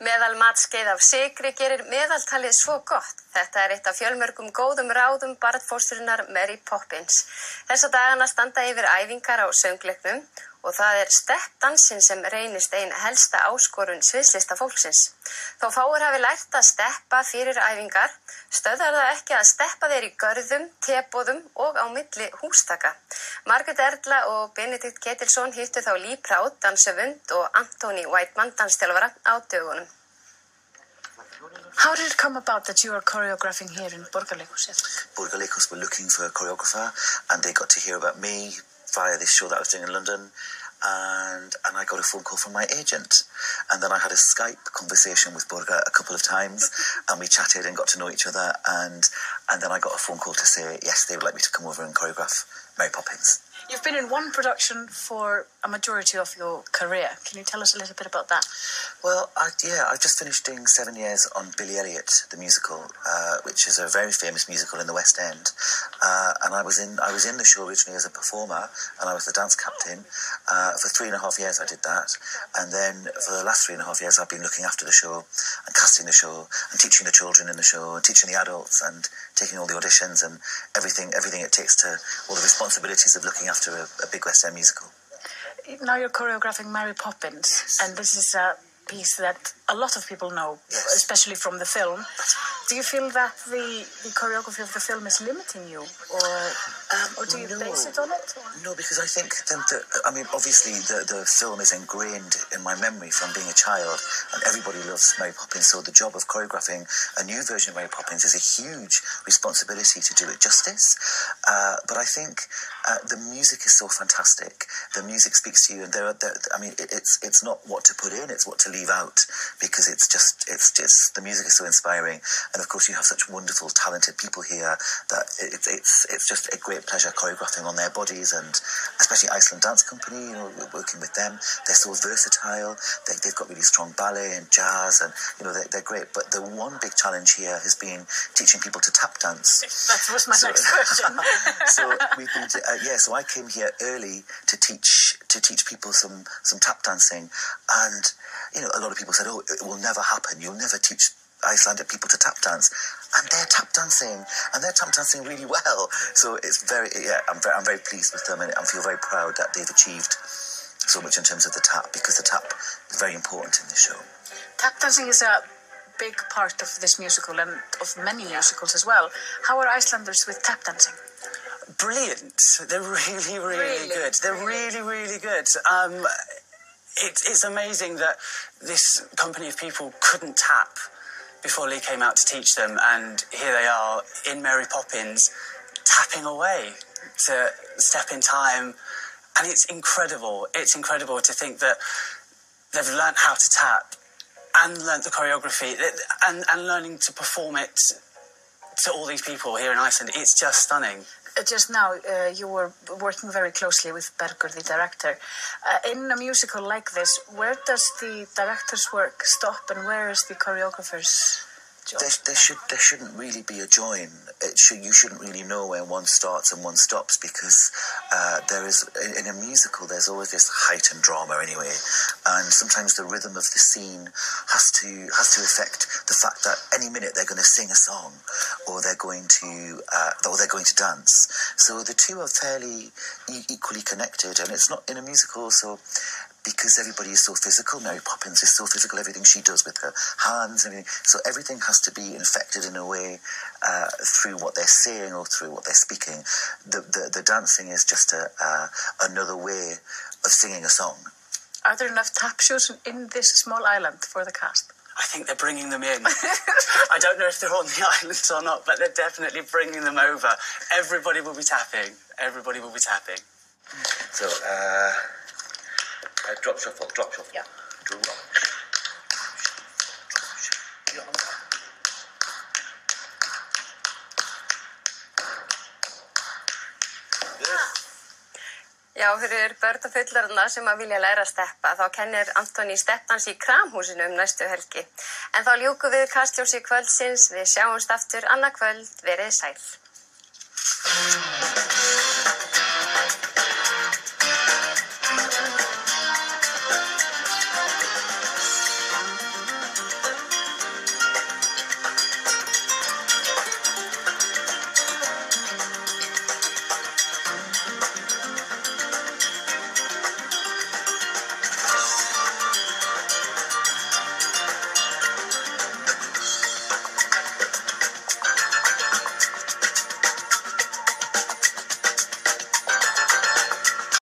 Meðalmatskeið af sykri gerir meðaltalið svo gott. Þetta eitt af fjölmörgum góðum ráðum barnfóstrunar Mary Poppins. Þessa dagana standa yfir æfingar á söngleiknum og það steppdansinn sem reynist ein helsta áskorun sviðslista fólksins. Þó fáir hafi lært að steppa fyrir æfingar, stöðvar það ekki að steppa þeir í görðum, teboðum og á milli hústaka. Margrét Erla og Benedikt Ketilsson hittu þá Lee Proud, dansöfund og Anthony Whiteman, dansþjálfara á dögunum. How did it come about that you are choreographing here in Borgarleikhúsið? Borgarleikhús were looking for a choreographer and they got to hear about me via this show that I was doing in London, and I got a phone call from my agent, and then I had a Skype conversation with Borga a couple of times and we chatted and got to know each other, and then I got a phone call to say yes, they would like me to come over and choreograph Mary Poppins. You've been in one production for a majority of your career. Can you tell us a little bit about that? Well, I've just finished doing 7 years on Billy Elliot, the musical, which is a very famous musical in the West End. And I was in the show originally as a performer, and I was the dance captain. For 3.5 years I did that. And then for the last 3.5 years I've been looking after the show and casting the show and teaching the children in the show and teaching the adults and taking all the auditions and everything it takes to all the responsibilities of looking after a big West End musical. Now you're choreographing Mary Poppins, and this is a piece that a lot of people know, yes, especially from the film. Do you feel that the choreography of the film is limiting you, or do you base it on it? Or? No, because I think obviously the film is ingrained in my memory from being a child, and everybody loves Mary Poppins, so the job of choreographing a new version of Mary Poppins is a huge responsibility to do it justice. But I think the music is so fantastic. The music speaks to you, and it's not what to put in, it's what to leave out, because it's just the music is so inspiring, and of course you have such wonderful, talented people here that it's just a great pleasure choreographing on their bodies, and especially Iceland Dance Company, working with them. They're so versatile. They've got really strong ballet and jazz, and they're great. But the one big challenge here has been teaching people to tap dance. That was my next question. So I came here early to teach people some tap dancing, and a lot of people said, "Oh, it will never happen. You'll never teach Icelandic people to tap dance," and they're tap dancing really well. So it's I'm very pleased with them, and I feel very proud that they've achieved so much in terms of the tap, because the tap is very important in this show. Tap dancing is a big part of this musical and of many musicals as well. How are Icelanders with tap dancing? Brilliant. They're really good. They're really good. It's amazing that this company of people couldn't tap before Lee came out to teach them, and here they are in Mary Poppins tapping away to step in time, and it's incredible. It's incredible to think that they've learnt how to tap and learnt the choreography and learning to perform it to all these people here in Iceland. It's just stunning. Just now, you were working very closely with Bergur, the director. In a musical like this, where does the director's work stop and where is the choreographer's job? There shouldn't really be a join. You shouldn't really know where one starts and one stops, because there is, in a musical, there's always this heightened drama anyway, and sometimes the rhythm of the scene has to affect the fact that any minute they're going to sing a song, or they're going to dance. So the two are fairly equally connected, and it's not in a musical, so because everybody is so physical. Mary Poppins is so physical, everything she does with her hands and everything. So everything has to be infected in a way through what they're saying or through what they're speaking. The dancing is just another way of singing a song. Are there enough tap shoes in this small island for the cast? I think they're bringing them in. I don't know if they're on the islands or not, but they're definitely bringing them over. Everybody will be tapping. Everybody will be tapping. So, drop shuffle. Yeah. Drop. Já, fyrir börn og fullorðna sem að vilja læra að steppa, þá kennir Anthony steppdans í Kramhúsinu næstu helgi. En þá ljúkum við kastljósi kvöldsins, við sjáumst aftur annað kvöld, verið sæl.